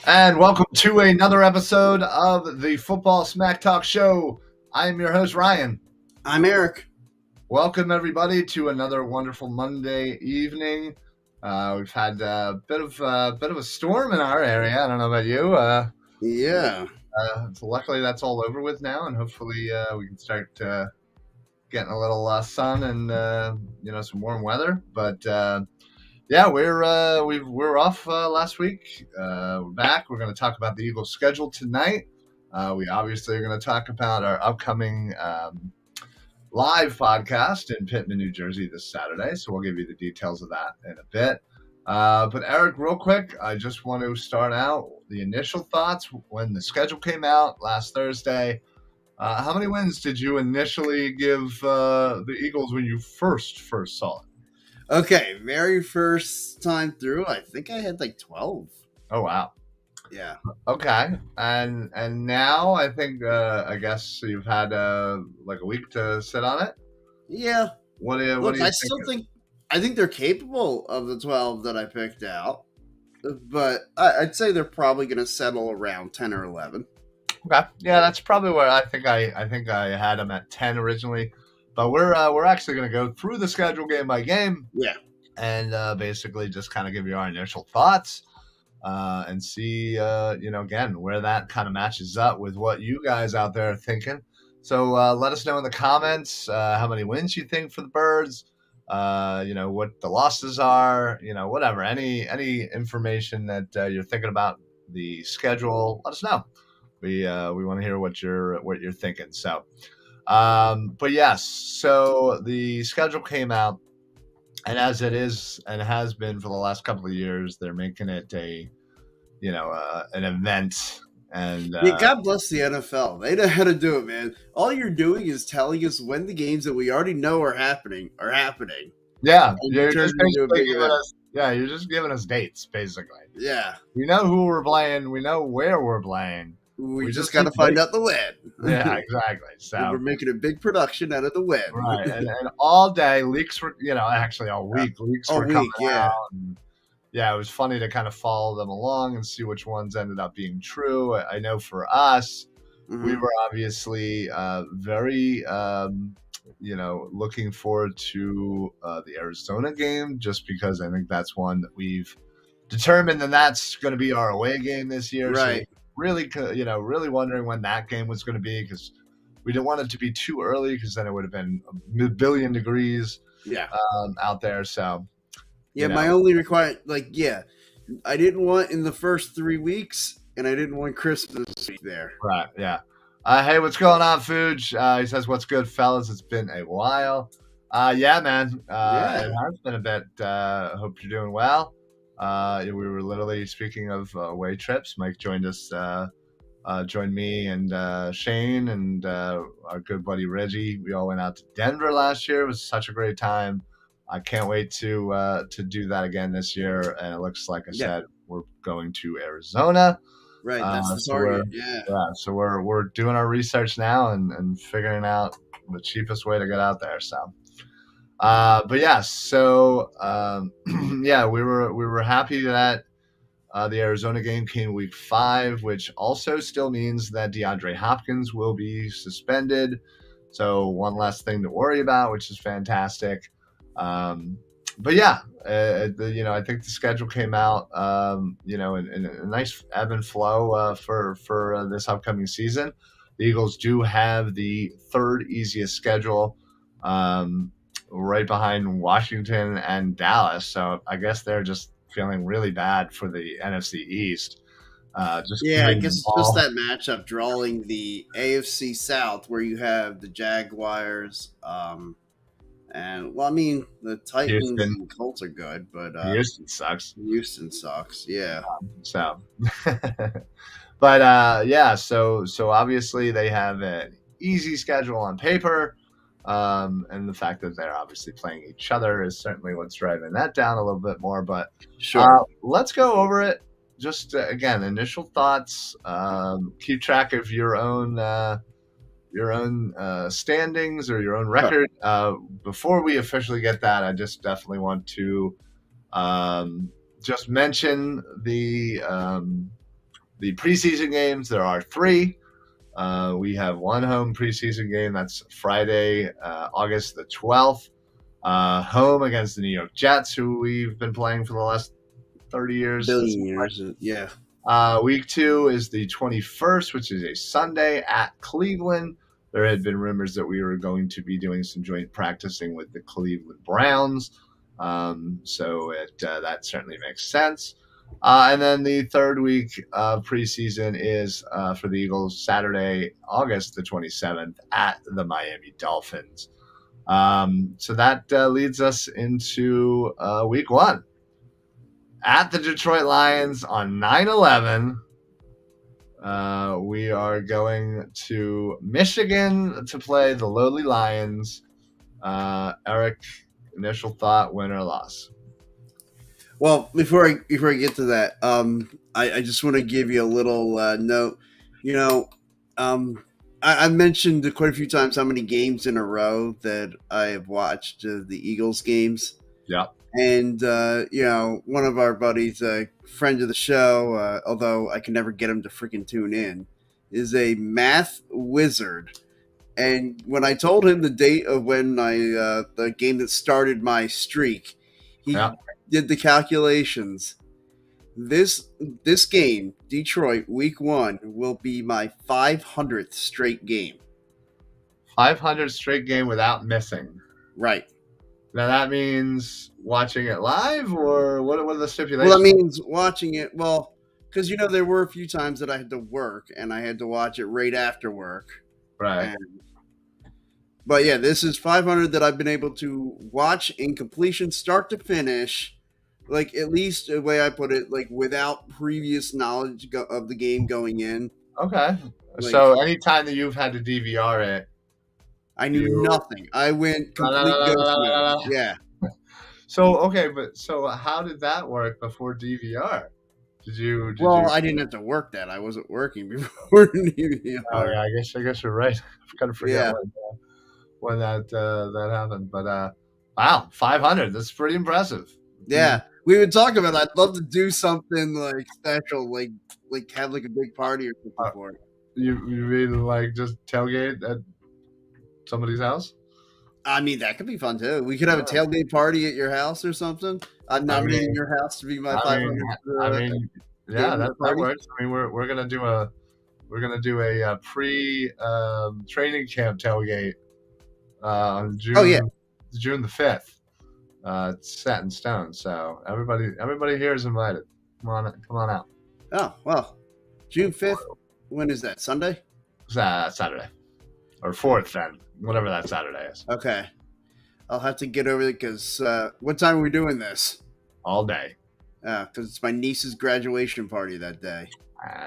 And welcome to another episode of the Football Smack Talk Show. I am your host, Ryan. I'm Eric. Welcome, everybody, to another wonderful Monday evening. We've had a bit of a storm in our area. I don't know about you. Yeah. So luckily, that's all over with now, and hopefully, we can start getting a little sun and some warm weather. But yeah, we're off last week. We're back. We're going to talk about the Eagles' schedule tonight. We obviously are going to talk about our upcoming live podcast in Pittman, New Jersey this Saturday. So we'll give you the details of that in a bit. But Eric, real quick, I just want to start out the initial thoughts when the schedule came out last Thursday. How many wins did you initially give the Eagles when you first saw it? Okay, very first time through, I think I had like 12. Oh, wow. Yeah. Okay, and now I think I guess you've had like a week to sit on it. Yeah. What do you Look, think? I think they're capable of the 12 that I picked out, but I'd say they're probably going to settle around 10 or 11. Okay, yeah, that's probably where I think I had them at 10 originally, but we're actually going to go through the schedule game by game. Yeah. And basically just kind of give you our initial thoughts. And see, again, where that kind of matches up with what you guys out there are thinking. So let us know in the comments how many wins you think for the Birds, what the losses are, whatever, any information that you're thinking about the schedule, let us know. We want to hear what you're thinking. So, but yes, so the schedule came out. And as it is and has been for the last couple of years, they're making it an event. And yeah, God bless the NFL. They know how to do it, man. All you're doing is telling us when the games that we already know are happening. Yeah, you're just giving us dates, basically. Yeah. We know who we're playing. We know where we're playing. We just got to find out the win. Yeah, exactly. So we're making a big production out of the win. Right. And all day, leaks were, actually all week, leaks were coming out. And, yeah, it was funny to kind of follow them along and see which ones ended up being true. I know for us, we were obviously very, looking forward to the Arizona game, just because I think that's one that we've determined that that's going to be our away game this year. Right. So really wondering when that game was going to be, because we didn't want it to be too early, because then it would have been a billion degrees out there. So, yeah, my only requirement, I didn't want in the first 3 weeks, and I didn't want Christmas week there. Right, yeah. Hey, what's going on, Fuge? He says, what's good, fellas? It's been a while. Yeah, man. It has been a bit. Hope you're doing well. We were literally, speaking of away trips, Mike joined me and Shane and our good buddy Reggie. We all went out to Denver last year. It was such a great time. I can't wait to do that again this year. And it looks like I said, we're going to Arizona. Right, that's the target. So we're doing our research now and figuring out the cheapest way to get out there. So. But yeah, so we were happy that the Arizona game came week 5, which also still means that DeAndre Hopkins will be suspended. So one less thing to worry about, which is fantastic. But yeah, I think the schedule came out, in a nice ebb and flow for this upcoming season. The Eagles do have the third easiest schedule. Right behind Washington and Dallas. So I guess they're just feeling really bad for the NFC East. I guess it's just that matchup drawing the AFC South, where you have the Jaguars, and the Titans and Colts are good, but Houston sucks. Yeah. So, but so obviously they have an easy schedule on paper. And the fact that they're obviously playing each other is certainly what's driving that down a little bit more. But sure, let's go over it. Just again, initial thoughts. Keep track of your own standings or your own record. Before we officially get that, I just definitely want to just mention the the preseason games, there are 3. We have one home preseason game. That's Friday, August the 12th. Home against the New York Jets, who we've been playing for the last 30 years. Billion years, yeah. Week 2 is the 21st, which is a Sunday at Cleveland. There had been rumors that we were going to be doing some joint practicing with the Cleveland Browns. So that certainly makes sense. And then the third week of preseason is for the Eagles, Saturday, August the 27th at the Miami Dolphins. So that leads us into week 1. At the Detroit Lions on 9/11, we are going to Michigan to play the lowly Lions. Eric, initial thought, win or loss? Well, before I get to that, I just want to give you a little note. I mentioned quite a few times how many games in a row that I have watched the Eagles games. Yeah. And, one of our buddies, a friend of the show, although I can never get him to freaking tune in, is a math wizard. And when I told him the date of when the game that started my streak, he did the calculations. This game, Detroit, week 1, will be my 500th straight game. 500th straight game without missing. Right. Now that means watching it live, or what are the stipulations? Well, that means watching it. Well, because there were a few times that I had to work, and I had to watch it right after work. Right. But yeah, this is 500 that I've been able to watch in completion, start to finish. Like, at least the way I put it, like, without previous knowledge of the game going in. Okay. So anytime that you've had to DVR it, I knew nothing. I went complete ghost mode. Yeah. So how did that work before DVR? I didn't have to work that. I wasn't working before DVR. Oh yeah, I guess you're right. I've got to forget when that happened. But wow, 500. That's pretty impressive. Yeah. We would talk about that. I'd love to do something like special, like have like a big party or something for it. You mean like just tailgate at somebody's house? I mean, that could be fun too. We could have a tailgate party at your house or something. I'm nominating your house to be my 500th. That works. I mean, we're gonna do a pre training camp tailgate on June the 5th. It's set in stone, so everybody here is invited. Come on out. Oh well, June 5th. When is that? Sunday? Saturday, or 4th then, whatever that Saturday is. Okay, I'll have to get over there because what time are we doing this? All day. Because it's my niece's graduation party that day.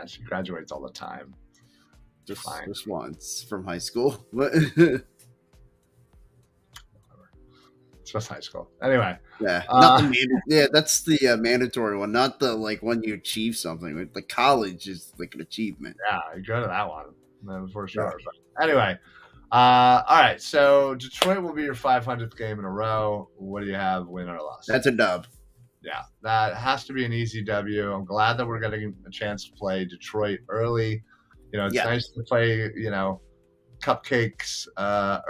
She graduates all the time. Just once from high school. It's just high school. Anyway. Yeah. That's the mandatory one, not the when you achieve something. The college is like an achievement. Yeah, you go to that one for sure. Yeah. But anyway. All right. So Detroit will be your 500th game in a row. What do you have, win or loss? That's a dub. Yeah, that has to be an easy W. I'm glad that we're getting a chance to play Detroit early. It's nice to play, cupcakes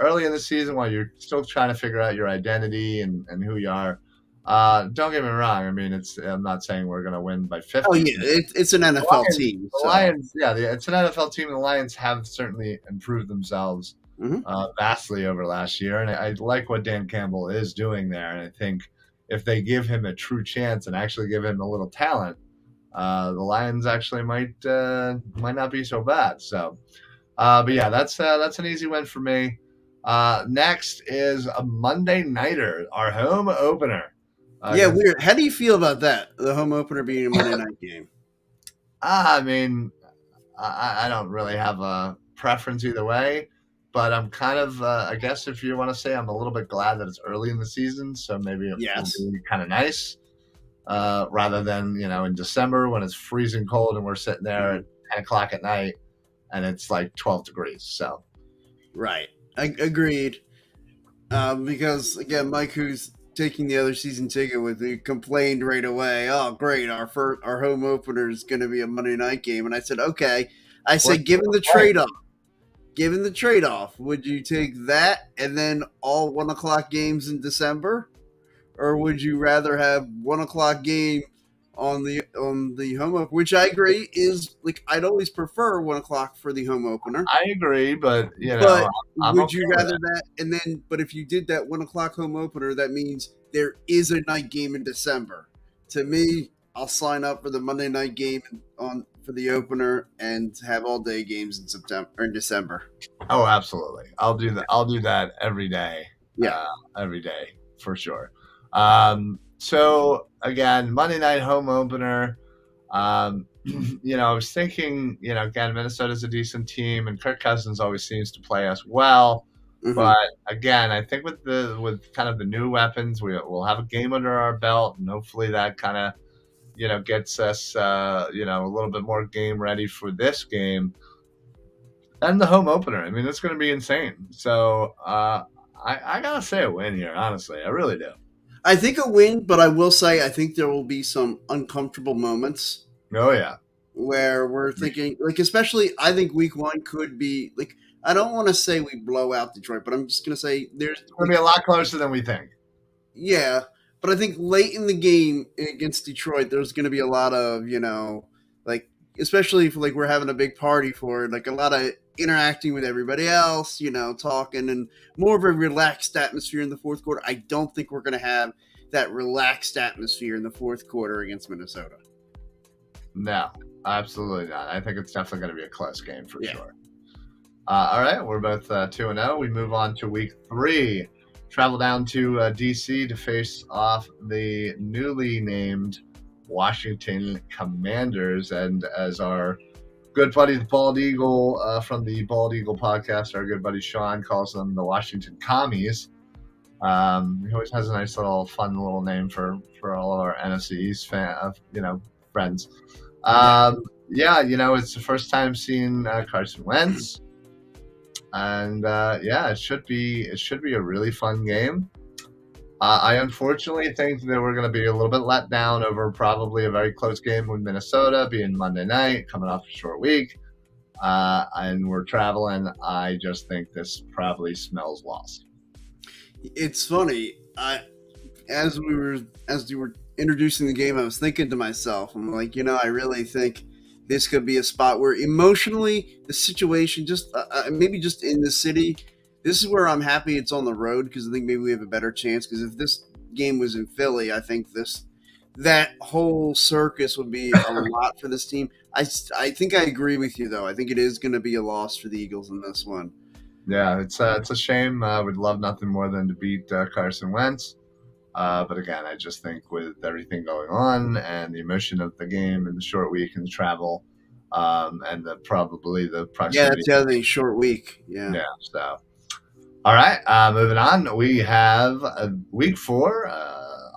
early in the season while you're still trying to figure out your identity and who you are. Don't get me wrong. I mean, I'm not saying we're going to win by 50. Oh, yeah, it's an NFL team. The Lions, it's an NFL team. The Lions have certainly improved themselves vastly over last year. And I like what Dan Campbell is doing there. And I think if they give him a true chance and actually give him a little talent, the Lions actually might not be so bad. So, but yeah, that's an easy win for me. Next is a Monday nighter, our home opener. Weird. How do you feel about that? The home opener being a Monday night game. I mean, I don't really have a preference either way. But I'm kind of, I guess if you want to say, I'm a little bit glad that it's early in the season. So maybe it'll be kind of nice rather than, in December when it's freezing cold and we're sitting there at 10 o'clock at night and it's like 12 degrees. So, right. Agreed. Because, again, Mike, who's taking the other season ticket with it complained right away. Oh, great! Our home opener is going to be a Monday night game, and I said, okay. I said, given the trade off, would you take that and then all 1:00 games in December, or would you rather have 1:00 game on the home opener? Which I agree is like I'd always prefer 1:00 for the home opener. I agree, but would okay you rather that? And then, but if you did that 1:00 home opener, that means there is a night game in December. To me, I'll sign up for the Monday night game for the opener and have all day games in September or in December. Oh, absolutely. I'll do that. I'll do that every day. Yeah, every day for sure. So again, Monday night home opener. I was thinking, again, Minnesota's a decent team, and Kirk Cousins always seems to play us well. Mm-hmm. But again, I think with kind of the new weapons, we'll have a game under our belt, and hopefully that kind of gets us a little bit more game ready for this game and the home opener. I mean, it's going to be insane. So I gotta say a win here. Honestly, I really do. I think a win, but I will say I think there will be some uncomfortable moments. Oh yeah, where we're thinking especially I think week 1 could be I don't want to say we blow out Detroit, but I'm just gonna say there's going to be a lot closer than we think. Yeah, but I think late in the game against Detroit, there's going to be a lot of especially if we're having a big party for it, a lot of interacting with everybody else, talking, and more of a relaxed atmosphere in the fourth quarter. I don't think we're going to have that relaxed atmosphere in the fourth quarter against Minnesota. No, absolutely not. I think it's definitely going to be a close game for sure. All right, we're both 2-0. We move on to week 3. Travel down to D.C. to face off the newly named Washington Commanders. And as our good buddy, the Bald Eagle from the Bald Eagle podcast, our good buddy Sean calls them the Washington Commies. He always has a nice fun little name for all of our NFC East friends. It's the first time seeing Carson Wentz. And it should be a really fun game. I unfortunately think that we're going to be a little bit let down over probably a very close game with Minnesota being Monday night, coming off a short week, and we're traveling. I just think this probably smells lost. It's funny. As you were introducing the game, I was thinking to myself, I'm like, I really think this could be a spot where emotionally the situation just maybe just in the city, this is where I'm happy it's on the road, because I think maybe we have a better chance, because if this game was in Philly, I think that whole circus would be a lot for this team. I think I agree with you, though. I think it is going to be a loss for the Eagles in this one. Yeah, it's a shame. We'd love nothing more than to beat Carson Wentz. But again, I just think with everything going on and the emotion of the game and the short week and the travel, and probably the proximity. Yeah, that's the other thing, short week. Yeah. Yeah. So, all right, moving on. We have week 4,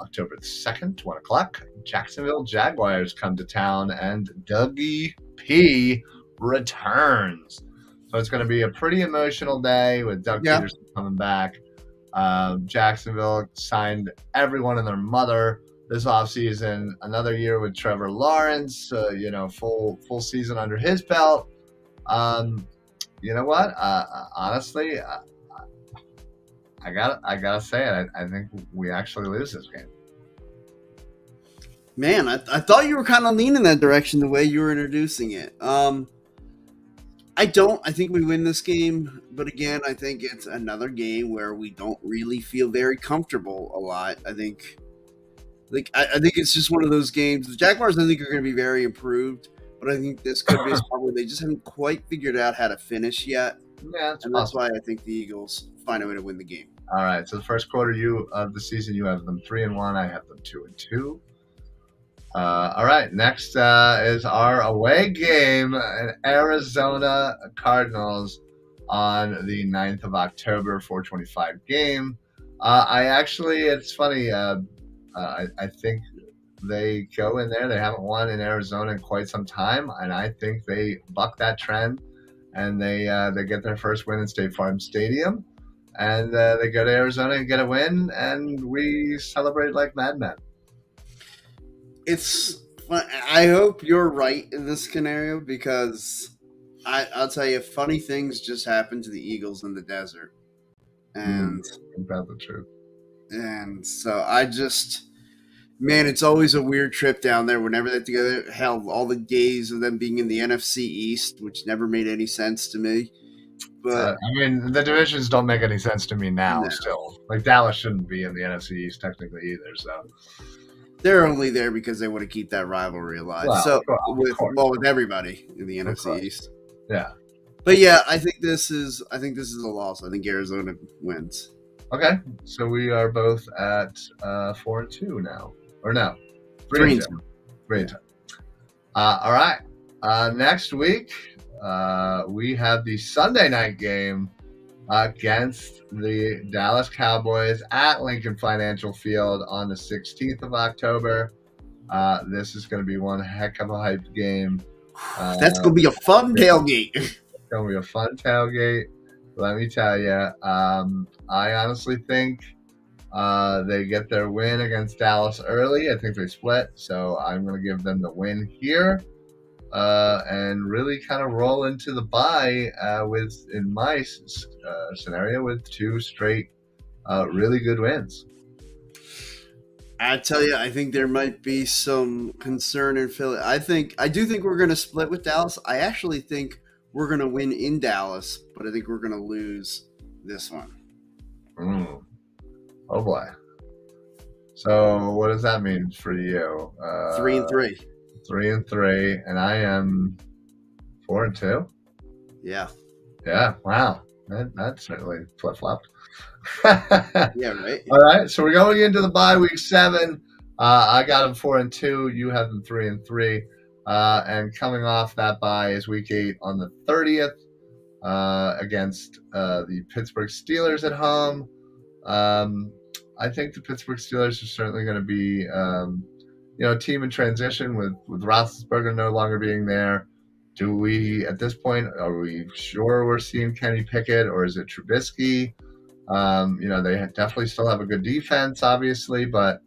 October 2nd, 1:00. Jacksonville Jaguars come to town, and Dougie P returns. So it's going to be a pretty emotional day with Doug Peterson coming back. Jacksonville signed everyone and their mother this offseason. Another year with Trevor Lawrence, full season under his belt. You know what? Honestly, I gotta say it. I think we actually lose this game. Man, I thought you were kind of leaning that direction the way you were introducing it. I don't. I think we win this game, but again, I think it's another game where we don't really feel very comfortable a lot. I think it's just one of those games. The Jaguars, I think, are going to be very improved, but I think this could be a spot where they just haven't quite figured out how to finish yet. Yeah, that's why I think the Eagles find a way to win the game. All right. So the first quarter of the season, you have them 3-1. I have them 2-2. All right, next is our away game, Arizona Cardinals on the 9th of October, 4:25 game. It's funny, I think they go in there. They haven't won in Arizona in quite some time, and I think they buck that trend, and they get their first win in State Farm Stadium. and they go to Arizona and get a win, and we celebrate like madmen. I hope you're right in this scenario, because I'll tell you, funny things just happen to the Eagles in the desert, and that's the truth. And so man, it's always a weird trip down there whenever they're together. Hell, all the days of them being in the NFC East, which never made any sense to me. But I mean, the divisions don't make any sense to me now. No. Still, like Dallas shouldn't be in the NFC East technically either. So they're only there because they want to keep that rivalry alive. Well, with everybody in the NFC East. Yeah. But yeah, I think this is a loss. I think Arizona wins. Okay, so we are both at 4-2 now, or no, 3-2. 3-2. All right. Next week, we have the Sunday night game against the Dallas Cowboys at Lincoln Financial Field on the 16th of October. This is going to be one heck of a hype game. That's going to be a fun tailgate. It's going to be a fun tailgate. Let me tell you, I honestly think they get their win against Dallas early. I think they split, so I'm going to give them the win here and really kind of roll into the bye in my scenario, with 2 straight really good wins. I tell you, I think there might be some concern in Philly. I do think we're going to split with Dallas. I actually think we're going to win in Dallas, but I think we're going to lose this one. Oh, boy. So what does that mean for you? 3-3. 3-3, and I am 4-2? Yeah. Yeah, wow. That certainly flip-flopped. Yeah, right? All right, so we're going into the bye week 7. I got them 4-2. You have them 3-3. And coming off that bye is week 8 on the 30th against the Pittsburgh Steelers at home. I think the Pittsburgh Steelers are certainly going to be, a team in transition with Roethlisberger no longer being there. Do we, at this point, are we sure we're seeing Kenny Pickett, or is it Trubisky? They definitely still have a good defense, obviously, but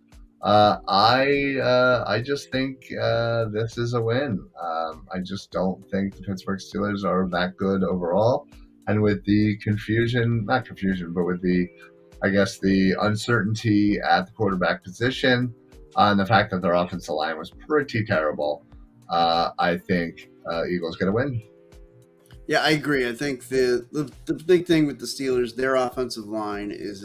I just think this is a win. I just don't think the Pittsburgh Steelers are that good overall. And with the not confusion, but with the uncertainty at the quarterback position and the fact that their offensive line was pretty terrible, I think Eagles get a win. Yeah, I agree. I think the big thing with the Steelers, their offensive line is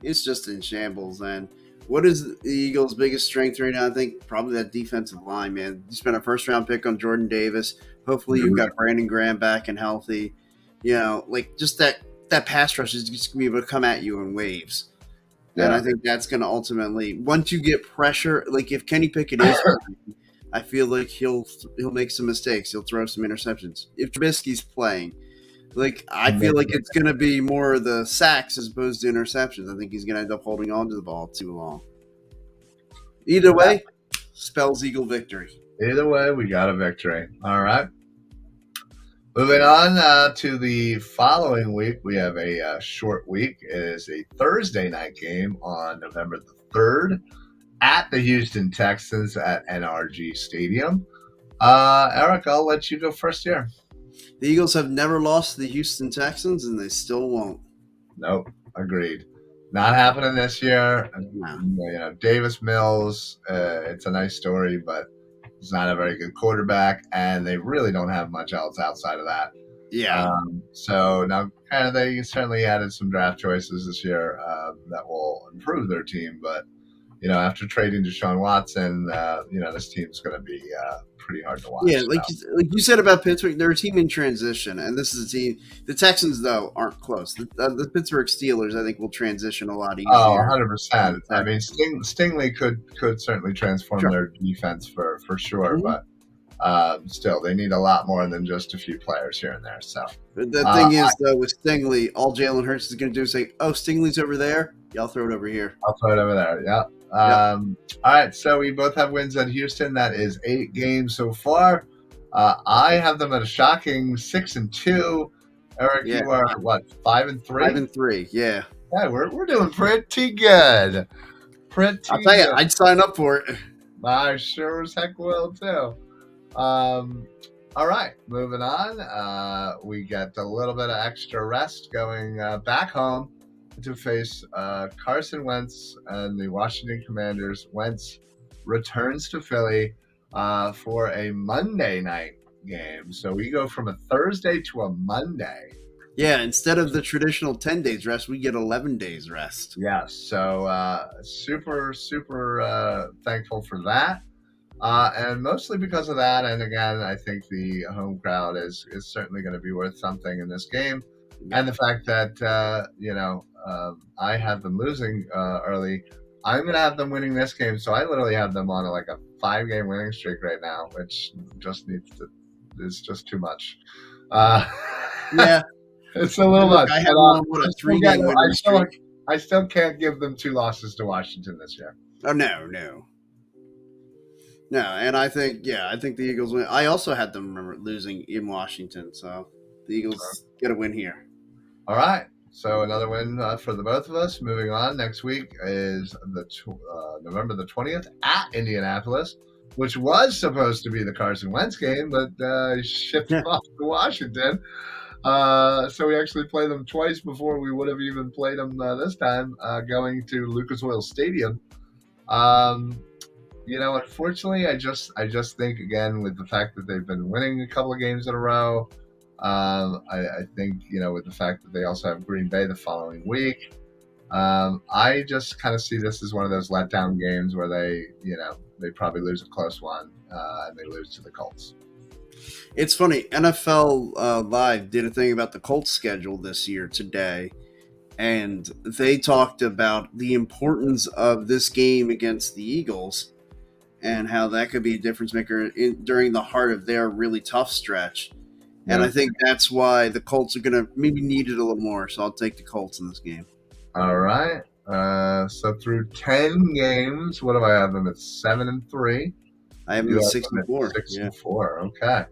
it's just in shambles. And what is the Eagles' biggest strength right now? I think probably that defensive line, man. You spent a first-round pick on Jordan Davis. Hopefully you've got Brandon Graham back and healthy. Just that pass rush is just going to be able to come at you in waves. Yeah. And I think that's going to ultimately, once you get pressure, like if Kenny Pickett is I feel like he'll make some mistakes. He'll throw some interceptions. If Trubisky's playing, I feel like it's going to be more of the sacks as opposed to interceptions. I think he's going to end up holding on to the ball too long. Either way, spells Eagle victory. Either way, we got a victory. All right. Moving on to the following week, we have a short week. It is a Thursday night game on November the 3rd. At the Houston Texans at NRG Stadium. Eric, I'll let you go first here. The Eagles have never lost to the Houston Texans, and they still won't. Nope, agreed. Not happening this year. Davis Mills, it's a nice story, but he's not a very good quarterback, and they really don't have much else outside of that. Yeah. So now they certainly added some draft choices this year that will improve their team, but after trading Deshaun Watson, this team's going to be pretty hard to watch. Yeah, like you said about Pittsburgh, they're a team in transition, and this is a team. The Texans, though, aren't close. The Pittsburgh Steelers, I think, will transition a lot easier. Oh, 100%. I mean, Stingley could certainly transform their defense for sure, but still, they need a lot more than just a few players here and there. So the thing is, though, with Stingley, all Jalen Hurts is going to do is say, "Oh, Stingley's over there. Y'all throw it over here." I'll throw it over there. Yeah. All right, so we both have wins at Houston. That is 8 games so far. I have them at a shocking 6-2. Eric, you are what, 5-3? 5-3, yeah. Yeah, we're doing pretty good. I'll tell you, I'd sign up for it. I sure as heck will too. All right, moving on. We get a little bit of extra rest going back home to face Carson Wentz and the Washington Commanders. Wentz returns to Philly for a Monday night game. So we go from a Thursday to a Monday. Yeah, instead of the traditional 10 days rest, we get 11 days rest. Yes, so super thankful for that. And mostly because of that, and again, I think the home crowd is certainly going to be worth something in this game. Yeah. And the fact that, I have them losing early. I'm going to have them winning this game, so I literally have them on a 5-game winning streak right now, which just is just too much. Yeah. It's a little much. I have a 3-game winning streak. I still can't give them 2 losses to Washington this year. Oh, no. No, and I think the Eagles win. I also had them losing in Washington, so the Eagles get a win here. All right, so another win for the both of us. Moving on, next week is November the 20th at Indianapolis, which was supposed to be the Carson Wentz game, but shifted off to Washington. So we actually played them twice before we would have even played them this time, going to Lucas Oil Stadium. Unfortunately, I just think, again, with the fact that they've been winning a couple of games in a row, I think, with the fact that they also have Green Bay the following week, I just kind of see this as one of those letdown games where they probably lose a close one, and they lose to the Colts. It's funny, NFL Live did a thing about the Colts schedule this year today, and they talked about the importance of this game against the Eagles and how that could be a difference maker during the heart of their really tough stretch. And I think that's why the Colts are going to maybe need it a little more. So I'll take the Colts in this game. All right. So through 10 games, what do I have them at? 7-3. I have them at 6-4. 6-4. Okay.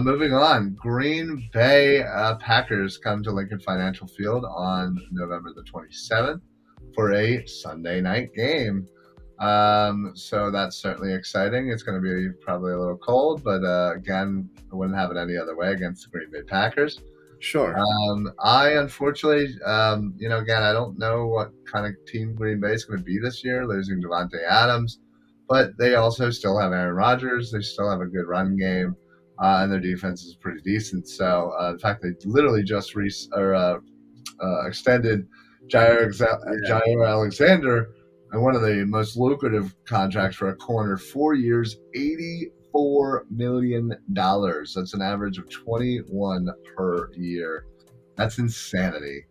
Moving on, Green Bay Packers come to Lincoln Financial Field on November the 27th for a Sunday night game. So that's certainly exciting. It's going to be probably a little cold, but again, I wouldn't have it any other way against the Green Bay Packers. Sure. I unfortunately, again, I don't know what kind of team Green Bay is going to be this year, losing Devontae Adams, but they also still have Aaron Rodgers. They still have a good run game, and their defense is pretty decent. So, in fact, they literally just extended Jair Alexander and one of the most lucrative contracts for a corner, 4 years, $84 million. That's an average of 21 per year. That's insanity.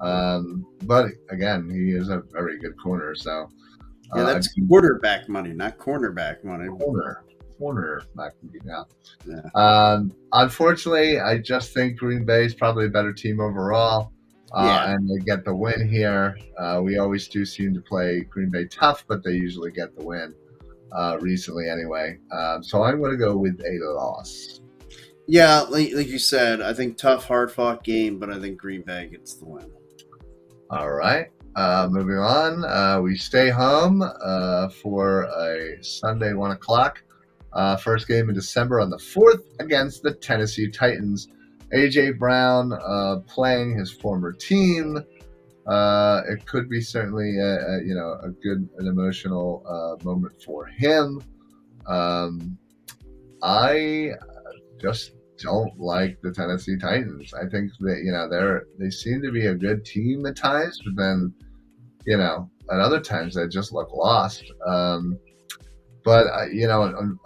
But again, he is a very good corner. So that's quarterback money, not cornerback money. Cornerback money. Yeah. Unfortunately, I just think Green Bay is probably a better team overall. And they get the win here. We always do seem to play Green Bay tough, but they usually get the win recently anyway. So I'm going to go with a loss. Yeah, like you said, I think tough, hard-fought game, but I think Green Bay gets the win. All right. Moving on. We stay home for a Sunday 1 o'clock. First game in December on the 4th against the Tennessee Titans. A.J. Brown playing his former team. It could be certainly an emotional moment for him. I just don't like the Tennessee Titans. I think that they seem to be a good team at times, but then at other times they just look lost. But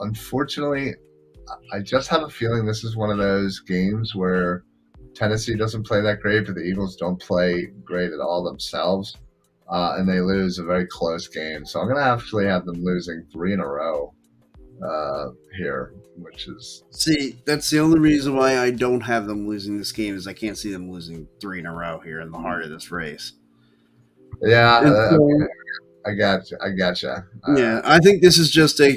unfortunately, I just have a feeling this is one of those games where Tennessee doesn't play that great, but the Eagles don't play great at all themselves, and they lose a very close game. So I'm going to actually have them losing 3 in a row here, which is... See, that's the only reason why I don't have them losing this game is I can't see them losing 3 in a row here in the heart of this race. Yeah. I gotcha. Yeah, I think this is just a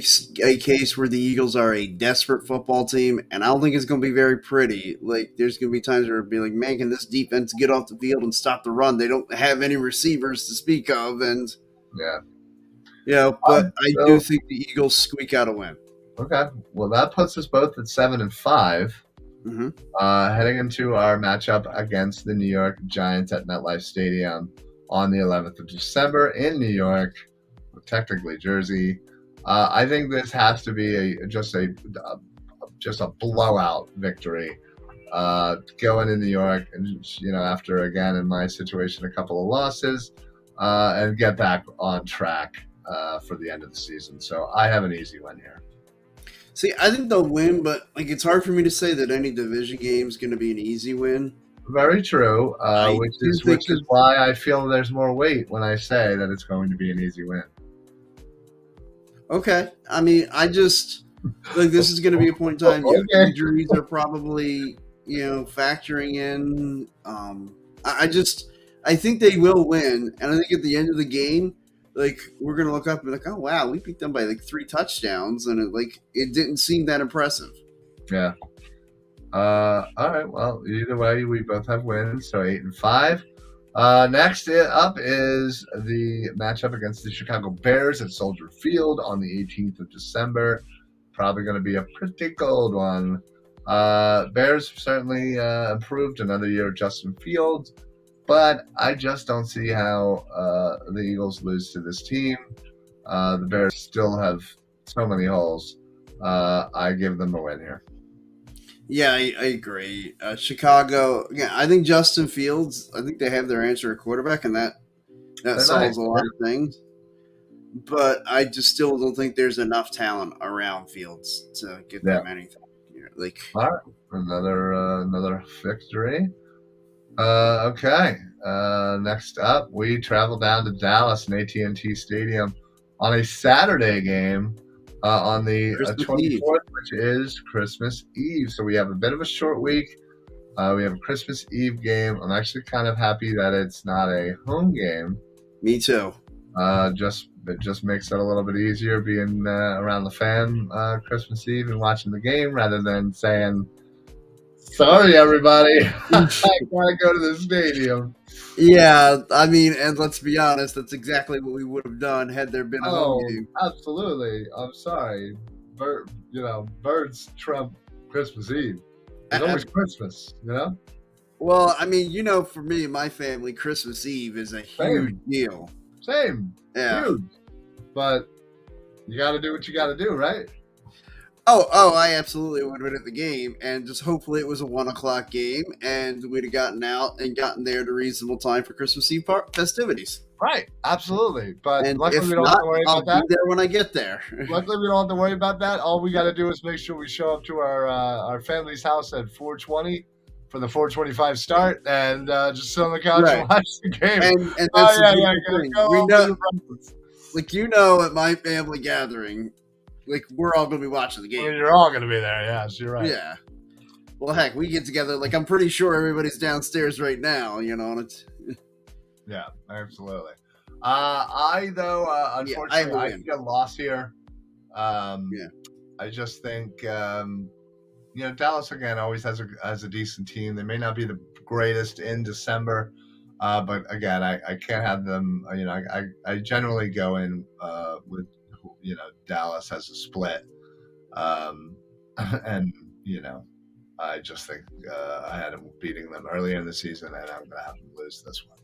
case where the Eagles are a desperate football team, and I don't think it's going to be very pretty. Like, there's going to be times where it'll be like, man, can this defense get off the field and stop the run? They don't have any receivers to speak of, and but I do think the Eagles squeak out a win. Okay, well, that puts us both at 7-5. Heading into our matchup against the New York Giants at MetLife Stadium on the 11th of December in New York, technically Jersey. I think this has to be just a blowout victory. Going in New York, and after, again, in my situation, a couple of losses, and get back on track for the end of the season. So I have an easy win here. See, I think they'll win, but it's hard for me to say that any division game is going to be an easy win. Very true, which is why I feel there's more weight when I say that it's going to be an easy win. Okay. I mean, I just this is going to be a point in time. Okay. Injuries are probably factoring in. I think they will win, and I think at the end of the game, we're going to look up and be like, oh wow, we beat them by 3 touchdowns, and it didn't seem that impressive. Yeah. All right. Well, either way, we both have wins, so 8-5. Next up is the matchup against the Chicago Bears at Soldier Field on the 18th of December. Probably going to be a pretty cold one. Bears certainly improved another year of Justin Fields, but I just don't see how the Eagles lose to this team. The Bears still have so many holes. I give them a win here. Yeah, I agree. Chicago, I think Justin Fields, I think they have their answer at quarterback, and that solves a lot of things. But I just still don't think there's enough talent around Fields to get them anything. All right, another victory. Okay. Next up, we travel down to Dallas and AT&T Stadium on a Saturday game on the 24th, which is Christmas Eve. So we have a bit of a short week. We have a Christmas Eve game. I'm actually kind of happy that it's not a home game. Me too. It just makes it a little bit easier being around the fam Christmas Eve and watching the game rather than saying, sorry, everybody, I gotta go to the stadium. Yeah, I mean, and let's be honest, that's exactly what we would have done had there been a home game. Absolutely. I'm sorry. Birds trump Christmas Eve. It's always Christmas, Well, I mean, for me and my family, Christmas Eve is a huge deal. Same. Yeah. Huge. But you got to do what you got to do, right? Oh, I absolutely would have been at the game, and just hopefully it was a 1:00 game, and we'd have gotten out and gotten there at a reasonable time for Christmas Eve festivities. Right, absolutely. But and luckily we don't have to worry about that. I'll be there when I get there. Luckily we don't have to worry about that. All we got to do is make sure we show up to our family's house at 4:20 for the 4:25 start, and just sit on the couch and watch the game. And that's we know, at my family gathering, we're all going to be watching the game. Well, you're all going to be there, yes, you're right. Yeah. Well, heck, we get together, I'm pretty sure everybody's downstairs right now, and it's... Yeah, absolutely. Unfortunately, I get lost here. I just think, Dallas, again, always has a decent team. They may not be the greatest in December, but again, I can't have them, I generally go in with, Dallas has a split. And, I just think I had them beating them earlier in the season, and I'm going to have them lose this one.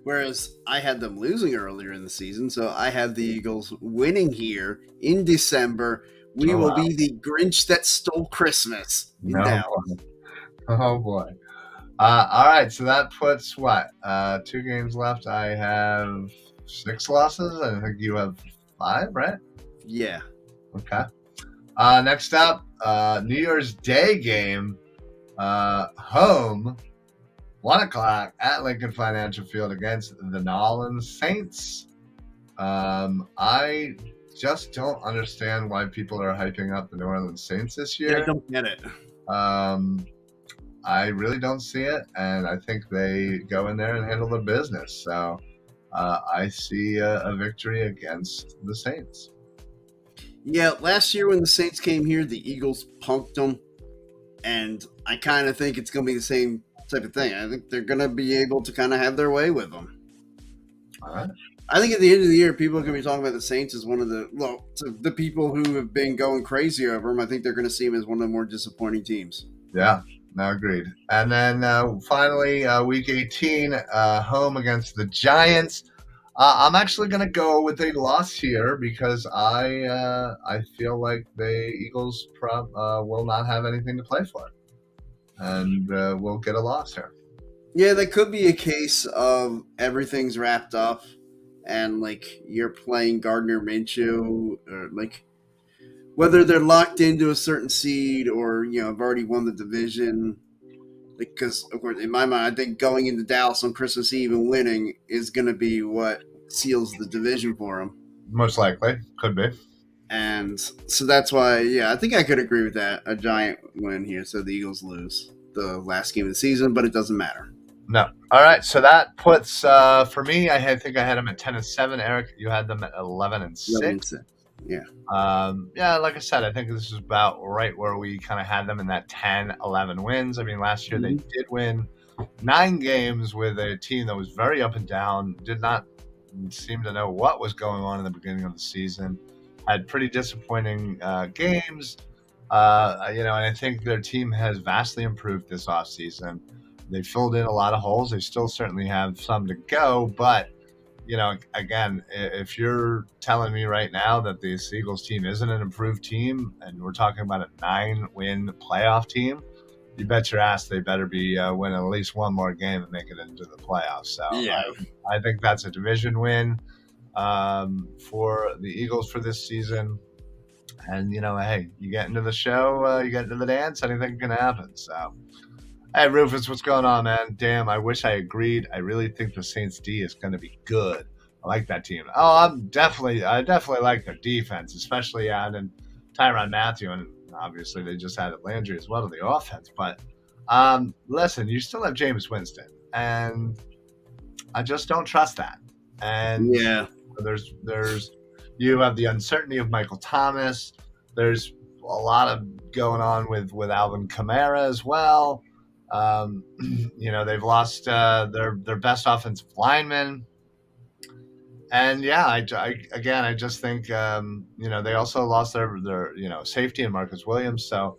Whereas I had them losing earlier in the season, so I have the Eagles winning here in December. We will be the Grinch that stole Christmas in Dallas. Oh, boy. All right, so that puts 2 games left. I have 6 losses, and I think you have 5, right? Yeah. Okay. Next up, New Year's Day game, home, 1:00 at Lincoln Financial Field against the New Orleans Saints. I just don't understand why people are hyping up the New Orleans Saints this year. Yeah, I don't get it. I really don't see it, and I think they go in there and handle their business. So I see a victory against the Saints. Yeah, last year when the Saints came here, the Eagles punked them, and I kind of think it's going to be the same type of thing. I think they're going to be able to kind of have their way with them. All right. I think at the end of the year, people are going to be talking about the Saints as one of the people who have been going crazy over them. I think they're going to see them as one of the more disappointing teams. Yeah, no, agreed. And then finally, week 18, home against the Giants. I'm actually going to go with a loss here because I feel like the Eagles will not have anything to play for, and we'll get a loss here. Yeah, that could be a case of everything's wrapped up, and like you're playing Gardner Minshew, or like whether they're locked into a certain seed or have already won the division. Because of course, in my mind, I think going into Dallas on Christmas Eve and winning is going to be what seals the division for them. Most likely, could be. And so that's why, I think I could agree with that. A giant win here, so the Eagles lose the last game of the season, but it doesn't matter. No. All right, so that puts for me. I think I had them at 10-7. Eric, you had them at 11-6. Yeah. Like I said, I think this is about right where we kind of had them in that 10-11 wins. I mean, last year they did win 9 games with a team that was very up and down, did not seem to know what was going on in the beginning of the season, had pretty disappointing games, and I think their team has vastly improved this offseason. They filled in a lot of holes. They still certainly have some to go, but again, if you're telling me right now that this Eagles team isn't an improved team, and we're talking about a 9-win playoff team, you bet your ass they better be win at least one more game and make it into the playoffs. So I think that's a division win for the Eagles for this season. And, hey, you get into the show, you get into the dance, anything can happen. So, hey, Rufus, what's going on, man? Damn, I wish I agreed. I really think the Saints D is going to be good. I like that team. Oh, I definitely like their defense, especially adding Tyrann Mathieu, and obviously they just added Landry as well to the offense. But listen, you still have Jameis Winston, and I just don't trust that. And there's you have the uncertainty of Michael Thomas. There's a lot of going on with Alvin Kamara as well. They've lost their best offensive lineman. And I just think they also lost their safety in Marcus Williams. So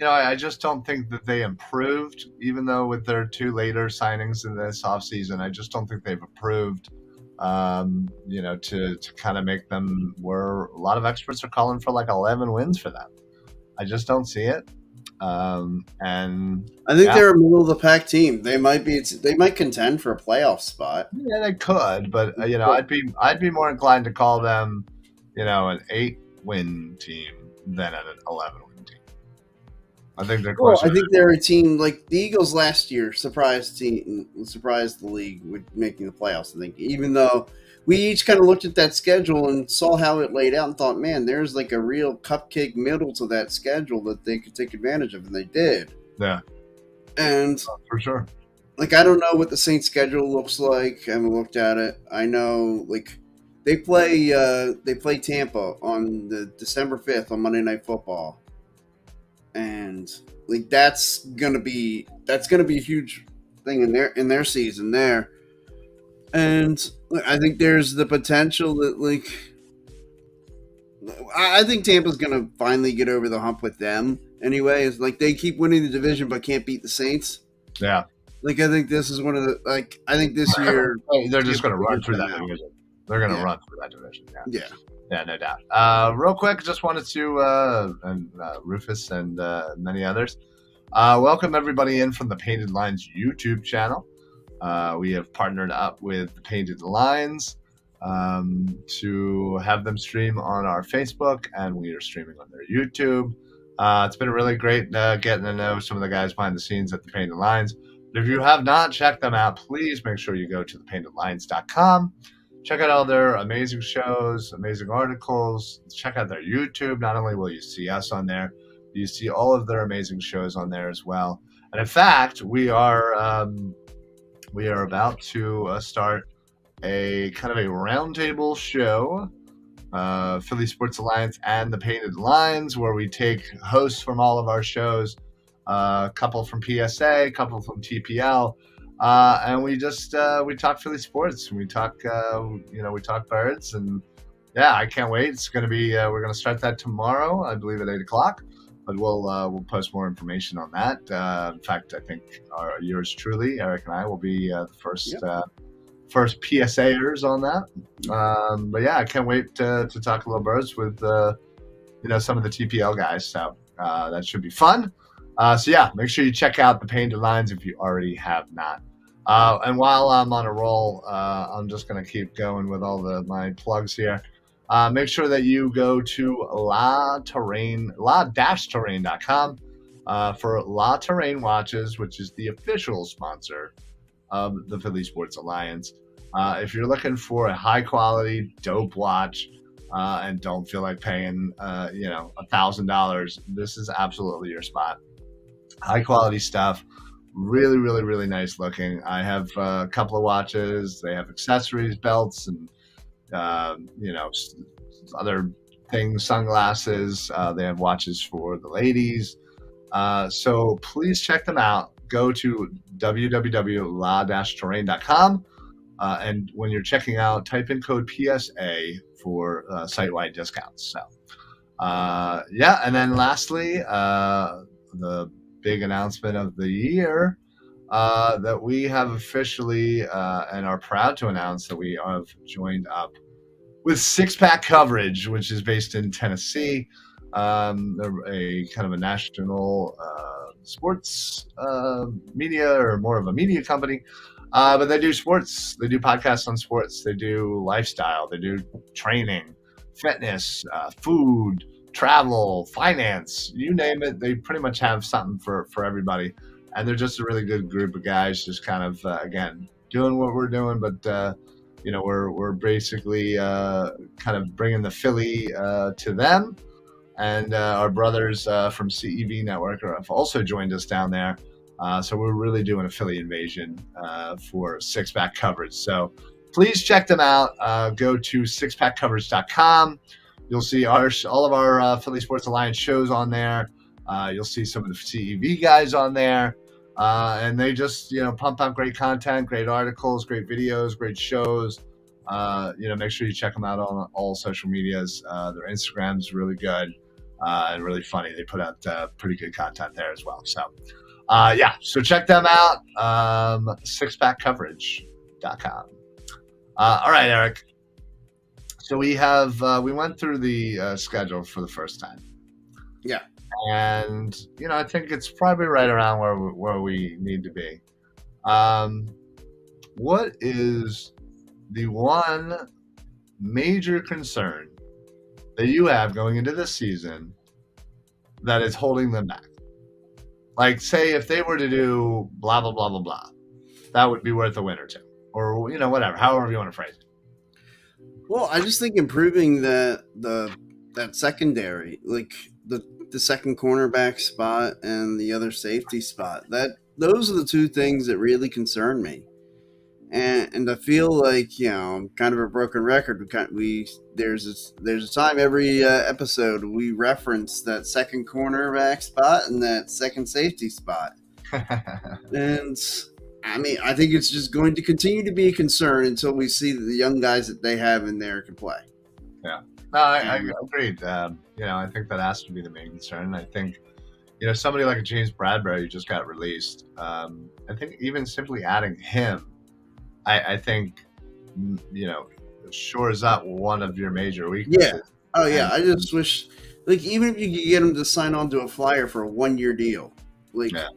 I just don't think that they improved, even though with their 2 later signings in this offseason, I just don't think they've improved. To kind of make them where a lot of experts are calling for like 11 wins for them. I just don't see it. And I think they're a middle of the pack team. They might contend for a playoff spot. Yeah, they could, but I'd be more inclined to call them, an 8-win team than an 11-win team. I think they're closer. Well, I think they're a team like the Eagles last year surprised the league with making the playoffs. I think, even though we each kind of looked at that schedule and saw how it laid out and thought, man, there's like a real cupcake middle to that schedule that they could take advantage of, and they did. Yeah. And for sure. Like, I don't know what the Saints schedule looks like. I haven't looked at it. I know, like, they play Tampa on the December 5th on Monday Night Football. And like that's gonna be a huge thing in their season there. And I think there's the potential that I think Tampa's gonna finally get over the hump with them anyway. It's like they keep winning the division but can't beat the Saints. Yeah. Like I think this is one of the I think this year they're just gonna run through that division. They're gonna run through that division. Yeah. Yeah, no doubt. Real quick, just wanted to, Rufus and many others, welcome everybody in from the Painted Lines YouTube channel. We have partnered up with the Painted Lines to have them stream on our Facebook, and we are streaming on their YouTube. It's been really great getting to know some of the guys behind the scenes at the Painted Lines. But if you have not checked them out, please make sure you go to thepaintedlines.com. Check out all their amazing shows, amazing articles. Check out their YouTube. Not only will you see us on there, you see all of their amazing shows on there as well. And in fact, we are about to start a kind of a roundtable show, Philly Sports Alliance and the Painted Lines, where we take hosts from all of our shows, a couple from PSA, a couple from TPL, and we just we talk Philly sports. We talk we talk birds, and yeah, I can't wait. It's going to be we're going to start that tomorrow, I believe at 8:00. But we'll post more information on that. In fact, I think yours truly, Eric and I, will be the first first PSAers on that. But yeah, I can't wait to talk a little birds with some of the TPL guys. So that should be fun. So yeah, make sure you check out the Painted Lines if you already have not. And while I'm on a roll, I'm just going to keep going with all my plugs here. Make sure that you go to la-terrain.com for La Terrain watches, which is the official sponsor of the Philly Sports Alliance. If you're looking for a high quality, dope watch and don't feel like paying $1,000, this is absolutely your spot. High quality stuff, really, really, really nice looking. I have a couple of watches. They have accessories, belts, and other things, sunglasses. They have watches for the ladies. So please check them out. Go to www.la-terrain.com. And when you're checking out, type in code PSA for site-wide discounts. So, and then lastly, the big announcement of the year that we have officially and are proud to announce that we have joined up with Six Pack Coverage, which is based in Tennessee. They're a kind of a national sports media, or more of a media company. But they do sports. They do podcasts on sports. They do lifestyle. They do training, fitness, food, travel, finance, you name it. They pretty much have something for everybody. And they're just a really good group of guys, just kind of, again, doing what we're doing. But, we're basically kind of bringing the Philly to them. And our brothers from CEV Network have also joined us down there. So we're really doing a Philly invasion for Six Pack Coverage. So please check them out. Go to sixpackcoverage.com. You'll see all of our Philly Sports Alliance shows on there. You'll see some of the CEV guys on there. And they just, pump out great content, great articles, great videos, great shows. Make sure you check them out on all social medias. Their Instagram's really good and really funny. They put out pretty good content there as well. So, so check them out, sixpackcoverage.com. All right, Eric. So we went through the schedule for the first time. Yeah. And, I think it's probably right around where we need to be. What is the one major concern that you have going into this season that is holding them back? Like, say, if they were to do blah, blah, blah, blah, blah, that would be worth a win or two. Or, whatever, however you want to phrase it. Well, I just think improving that secondary, like the second cornerback spot and the other safety spot, those are the two things that really concern me. And I feel like, I'm kind of a broken record. There's a time every episode we reference that second cornerback spot and that second safety spot. And I mean, I think it's just going to continue to be a concern until we see that the young guys that they have in there can play. Yeah, no, I agreed. I think that has to be the main concern. I think, somebody like James Bradbury who just got released. I think even simply adding him, I think, shores up one of your major weaknesses. Yeah. Oh, yeah. I just wish, even if you could get him to sign on to a Flyer for a 1-year deal. Yeah.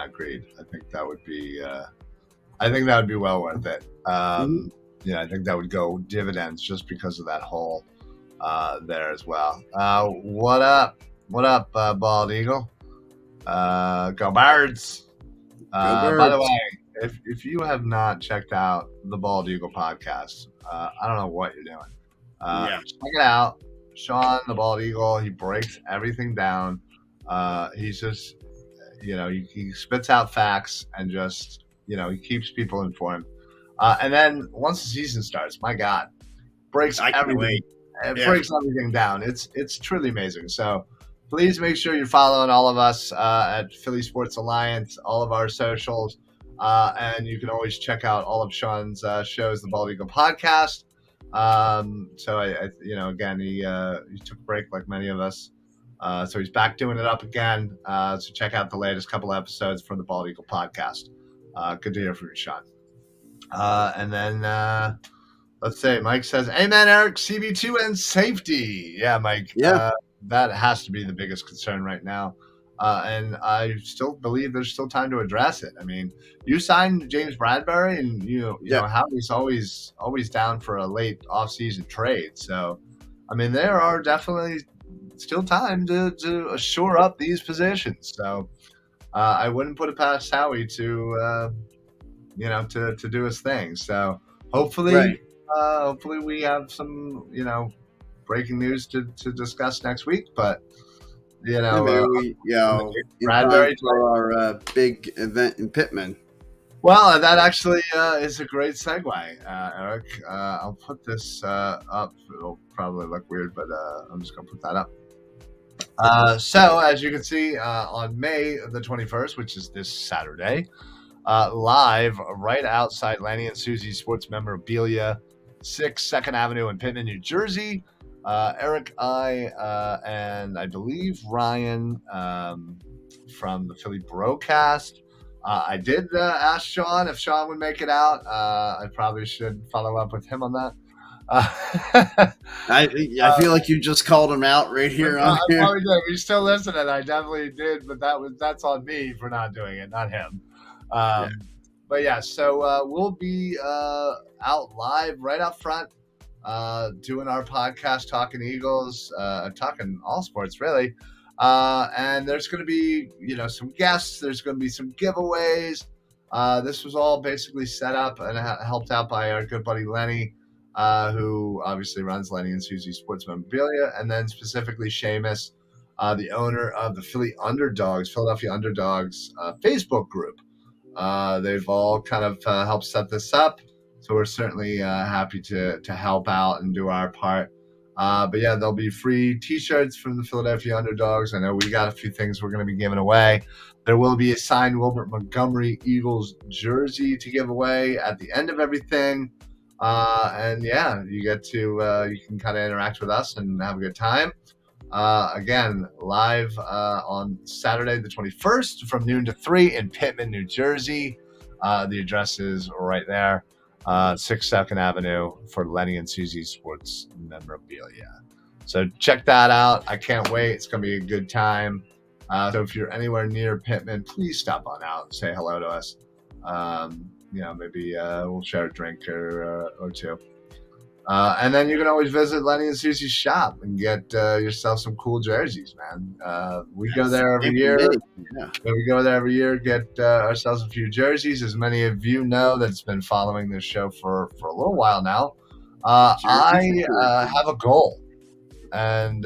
Agreed. I think that would be well worth it. I think that would go dividends just because of that hole there as well. What up, Bald Eagle? Go Birds! By the way, if you have not checked out the Bald Eagle podcast, I don't know what you're doing. Check it out. Sean, the Bald Eagle, he breaks everything down. He's just, he spits out facts and just, he keeps people informed. And then once the season starts, my God, breaks everything. It breaks everything down. It's truly amazing. So please make sure you're following all of us at Philly Sports Alliance, all of our socials, and you can always check out all of Sean's shows, the Bald Eagle Podcast. So again, he took a break like many of us. So he's back doing it up again. So check out the latest couple episodes from the Bald Eagle Podcast. Good to hear from you, Sean. And then let's say Mike says, "Amen, Eric. CB2 and safety." Yeah, Mike. Yeah. That has to be the biggest concern right now. And I still believe there's still time to address it. I mean, you signed James Bradbury, and you know Howie's always down for a late offseason trade. So, I mean, there are definitely still time to shore up these positions. So, I wouldn't put it past Howie to do his thing. So, hopefully we have some breaking news to discuss next week. But maybe Bradbury for our big event in Pittman. Well, that actually is a great segue, Eric. I'll put this up. It'll probably look weird, but I'm just going to put that up. So, as you can see, on May the 21st, which is this Saturday, live right outside Lanny and Susie Sports Memorabilia, 6 2nd Avenue in Pittman, New Jersey. Eric, and I believe Ryan from the Philly Broadcast. I did ask Sean if Sean would make it out. I probably should follow up with him on that. I feel like you just called him out right here. I probably did. He's still listening. I definitely did, but that's on me for not doing it, not him. But yeah, so we'll be out live right up front, doing our podcast, talking Eagles, talking all sports really. And there's going to be, some guests. There's going to be some giveaways. This was all basically set up and helped out by our good buddy Lenny, who obviously runs Lenny and Susie Sports Memorabilia, and then specifically Seamus, the owner of the Philadelphia Underdogs Facebook group. They've all kind of helped set this up, so we're certainly happy to help out and do our part. But yeah, there'll be free T-shirts from the Philadelphia Underdogs. I know we got a few things we're going to be giving away. There will be a signed Wilbert Montgomery Eagles jersey to give away at the end of everything. And yeah, you get to you can kind of interact with us and have a good time. Again, live on Saturday the 21st from noon to 3 in Pittman, New Jersey. The address is right there. 6 2nd Avenue for Lenny and Susie Sports Memorabilia. So check that out. I can't wait. It's going to be a good time. So if you're anywhere near Pittman, please stop on out and say hello to us. Maybe we'll share a drink or two. And then you can always visit Lenny and Susie's shop and get yourself some cool jerseys, man. We go there every year. Yeah. We go there every year, get ourselves a few jerseys. As many of you know that's been following this show for a little while now, I have a goal. And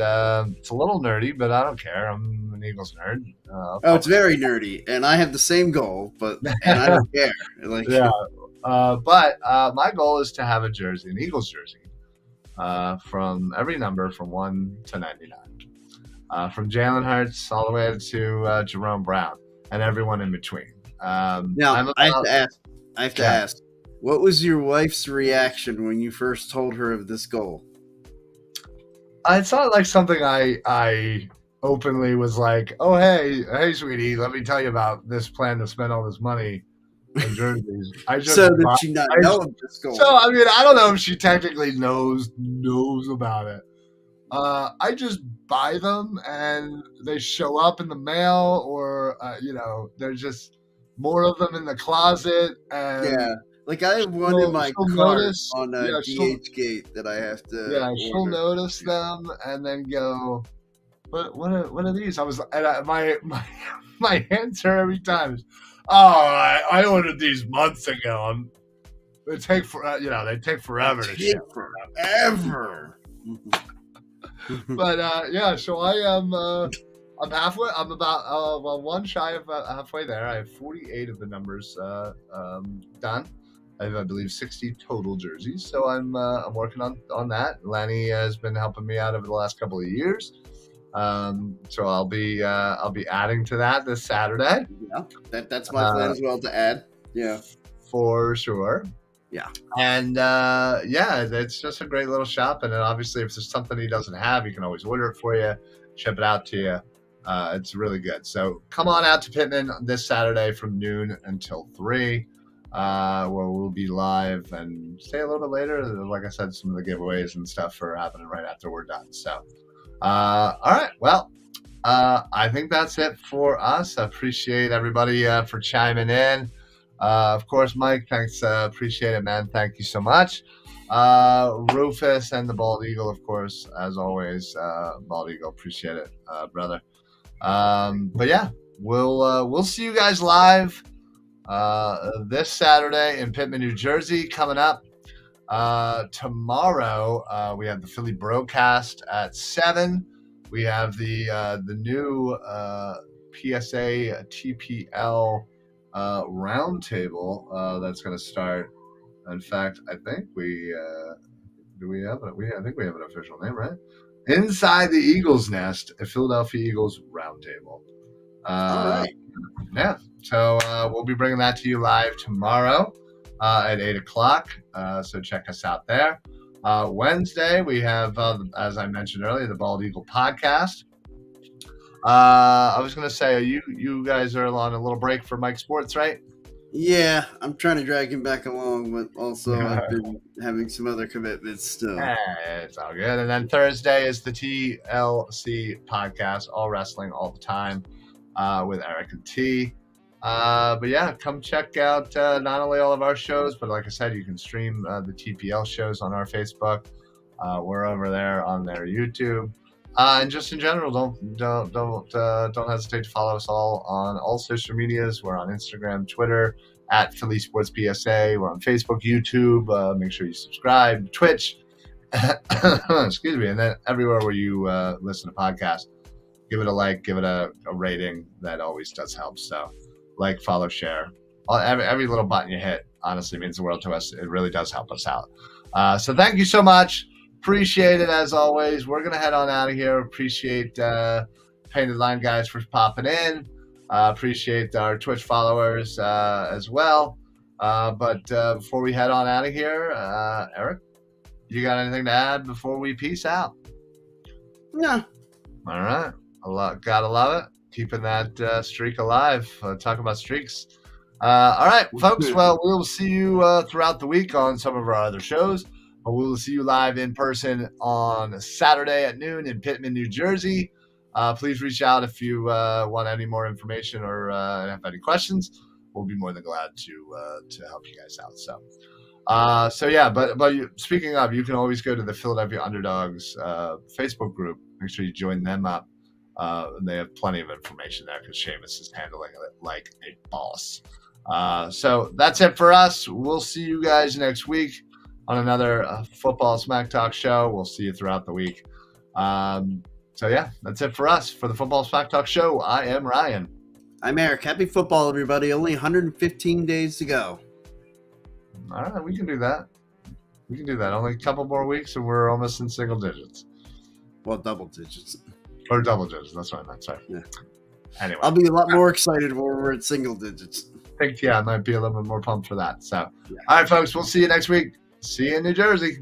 it's a little nerdy, but I don't care. I'm an Eagles nerd. It's very nerdy, and I have the same goal, and I don't care. Yeah. But my goal is to have an Eagles jersey, from every number from 1 to 99, from Jalen Hurts all the way to Jerome Brown and everyone in between. Now I have to ask, what was your wife's reaction when you first told her of this goal? It's not like something I openly was like, "Oh hey, sweetie, let me tell you about this plan to spend all this money." Jerseys. So did she not know of this goal? So I mean, I don't know if she technically knows about it. I just buy them and they show up in the mail, or there's just more of them in the closet. And yeah, like I have one in my cart on DHgate that I have to. Yeah, she'll notice them and then go, "What are these?" My answer every time is, "Oh, I ordered these months ago. They take forever to ship. Forever." But so I am. I'm halfway. I'm about one shy of halfway there. I have 48 of the numbers done. I believe 60 total jerseys. So I'm working on that. Lanny has been helping me out over the last couple of years. So I'll be adding to that this Saturday. Yeah, that's my plan as well to add. Yeah, for sure. Yeah, and it's just a great little shop. And then obviously, if there's something he doesn't have, he can always order it for you, ship it out to you. It's really good. So come on out to Pittman this Saturday from noon until 3, where we'll be live and stay a little bit later. Like I said, some of the giveaways and stuff are happening right after we're done. So, all right. Well, I think that's it for us. I appreciate everybody for chiming in. Of course, Mike, thanks. Appreciate it, man. Thank you so much. Rufus and the Bald Eagle, of course, as always. Bald Eagle, appreciate it, brother. But yeah, we'll see you guys live this Saturday in Pittman, New Jersey. Coming up tomorrow, we have the Philly broadcast at 7. We have the new PSA TPL roundtable that's going to start. In fact, I think we have it. I think we have an official name, right? Inside the Eagles Nest, a Philadelphia Eagles roundtable. All right. Yeah. So we'll be bringing that to you live tomorrow at 8:00. So check us out there. Wednesday, we have, as I mentioned earlier, the Bald Eagle podcast. I was going to say, you guys are on a little break for Mike Sports, right? Yeah, I'm trying to drag him back along, but also I've been having some other commitments still. It's all good. And then Thursday is the TLC podcast, all wrestling all the time, with Eric and T. But yeah, come check out not only all of our shows, but like I said, you can stream the TPL shows on our Facebook. We're over there on their YouTube. And just in general, don't hesitate to follow us all on all social medias. We're on Instagram, Twitter at Philly Sports PSA. We're on Facebook, YouTube. Make sure you subscribe, Twitch. Excuse me, and then everywhere where you listen to podcasts, give it a like, give it a rating. That always does help. So, like, follow, share. Every little button you hit honestly means the world to us. It really does help us out. So thank you so much. Appreciate it as always. We're gonna head on out of here. Appreciate Painted Line guys for popping in. Appreciate our Twitch followers as well. But before we head on out of here, Eric, you got anything to add before we peace out? No. All right. Gotta love it. Keeping that streak alive. Talk about streaks. All right, folks. Well, we'll see you throughout the week on some of our other shows. We'll see you live in person on Saturday at noon in Pittman, New Jersey. Please reach out if you want any more information or have any questions. We'll be more than glad to help you guys out. So yeah, but speaking of, you can always go to the Philadelphia Underdogs Facebook group. Make sure you join them up. They have plenty of information there because Seamus is handling it like a boss. So that's it for us. We'll see you guys next week on another Football Smack Talk show. We'll see you throughout the week. So yeah, that's it for us for the Football Smack Talk show. I am Ryan. I'm Eric. Happy football, everybody. Only 115 days to go. All right, we can do that. Only a couple more weeks and we're almost in single digits. Well, double digits. Or double digits. That's what I meant. Sorry. Yeah. Anyway. I'll be a lot more excited when we're at single digits. I think, I might be a little bit more pumped for that. So, All right, folks, we'll see you next week. See you in New Jersey.